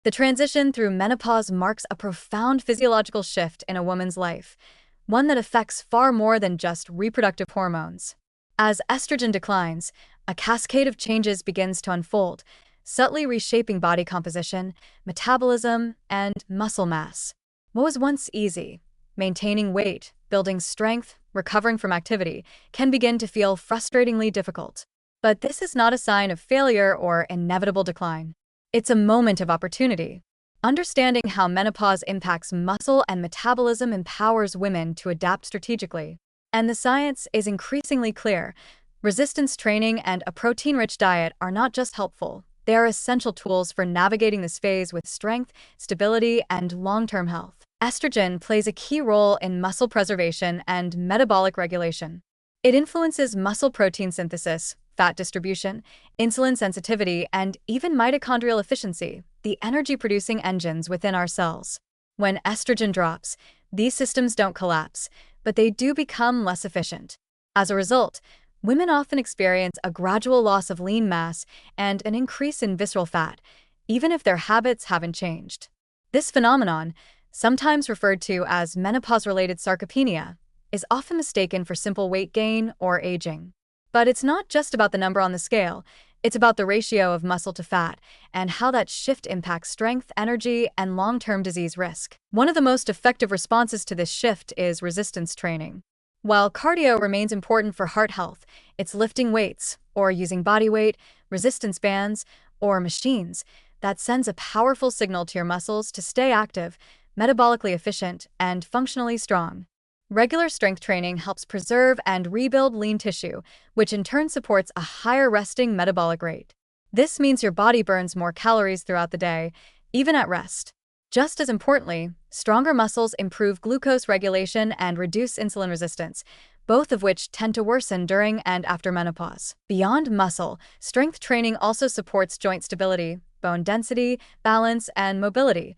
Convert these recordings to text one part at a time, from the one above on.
The transition through menopause marks a profound physiological shift in a woman's life, one that affects far more than just reproductive hormones. As estrogen declines, a cascade of changes begins to unfold, subtly reshaping body composition, metabolism, and muscle mass. What was once easy, maintaining weight, building strength, recovering from activity, can begin to feel frustratingly difficult. But this is not a sign of failure or inevitable decline. It's a moment of opportunity. Understanding how menopause impacts muscle and metabolism empowers women to adapt strategically. And the science is increasingly clear. Resistance training and a protein-rich diet are not just helpful, they are essential tools for navigating this phase with strength, stability, and long-term health. Estrogen plays a key role in muscle preservation and metabolic regulation. It influences muscle protein synthesis, fat distribution, insulin sensitivity, and even mitochondrial efficiency, the energy-producing engines within our cells. When estrogen drops, these systems don't collapse, but they do become less efficient. As a result, women often experience a gradual loss of lean mass and an increase in visceral fat, even if their habits haven't changed. This phenomenon, sometimes referred to as menopause-related sarcopenia, is often mistaken for simple weight gain or aging. But it's not just about the number on the scale, it's about the ratio of muscle to fat and how that shift impacts strength, energy, and long-term disease risk. One of the most effective responses to this shift is resistance training. While cardio remains important for heart health, it's lifting weights, or using body weight, resistance bands, or machines that sends a powerful signal to your muscles to stay active, metabolically efficient, and functionally strong. Regular strength training helps preserve and rebuild lean tissue, which in turn supports a higher resting metabolic rate. This means your body burns more calories throughout the day, even at rest. Just as importantly, stronger muscles improve glucose regulation and reduce insulin resistance, both of which tend to worsen during and after menopause. Beyond muscle, strength training also supports joint stability, bone density, balance, and mobility,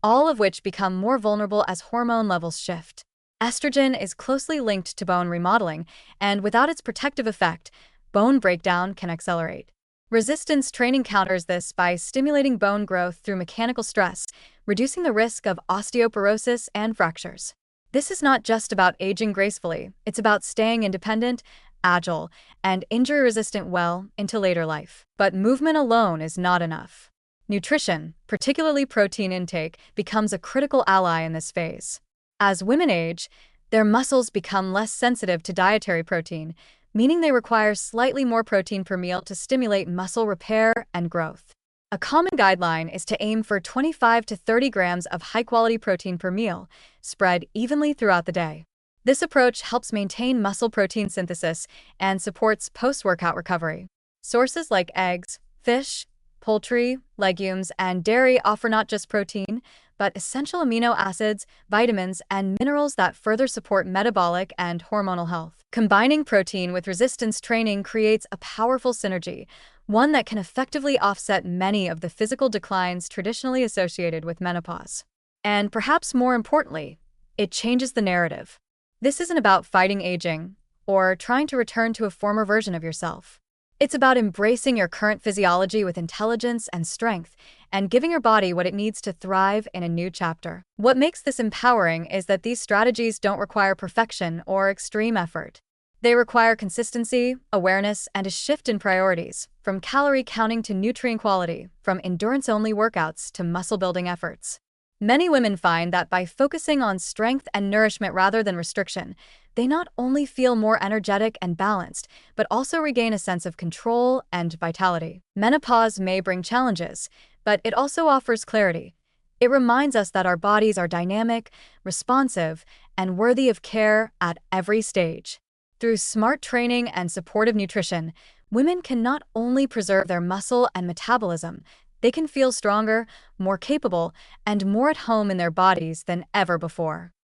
all of which become more vulnerable as hormone levels shift. Estrogen is closely linked to bone remodeling, and without its protective effect, bone breakdown can accelerate. Resistance training counters this by stimulating bone growth through mechanical stress, reducing the risk of osteoporosis and fractures. This is not just about aging gracefully, it's about staying independent, agile, and injury-resistant well into later life. But movement alone is not enough. Nutrition, particularly protein intake, becomes a critical ally in this phase. As women age, their muscles become less sensitive to dietary protein, meaning they require slightly more protein per meal to stimulate muscle repair and growth. A common guideline is to aim for 25 to 30 grams of high-quality protein per meal, spread evenly throughout the day. This approach helps maintain muscle protein synthesis and supports post-workout recovery. Sources like eggs, fish, poultry, legumes, and dairy offer not just protein, but essential amino acids, vitamins, and minerals that further support metabolic and hormonal health. Combining protein with resistance training creates a powerful synergy, one that can effectively offset many of the physical declines traditionally associated with menopause. And perhaps more importantly, it changes the narrative. This isn't about fighting aging or trying to return to a former version of yourself. It's about embracing your current physiology with intelligence and strength, and giving your body what it needs to thrive in a new chapter. What makes this empowering is that these strategies don't require perfection or extreme effort. They require consistency, awareness, and a shift in priorities, from calorie counting to nutrient quality, from endurance-only workouts to muscle-building efforts. Many women find that by focusing on strength and nourishment rather than restriction, they not only feel more energetic and balanced, but also regain a sense of control and vitality. Menopause may bring challenges, but it also offers clarity. It reminds us that our bodies are dynamic, responsive, and worthy of care at every stage. Through smart training and supportive nutrition, women can not only preserve their muscle and metabolism, they can feel stronger, more capable, and more at home in their bodies than ever before.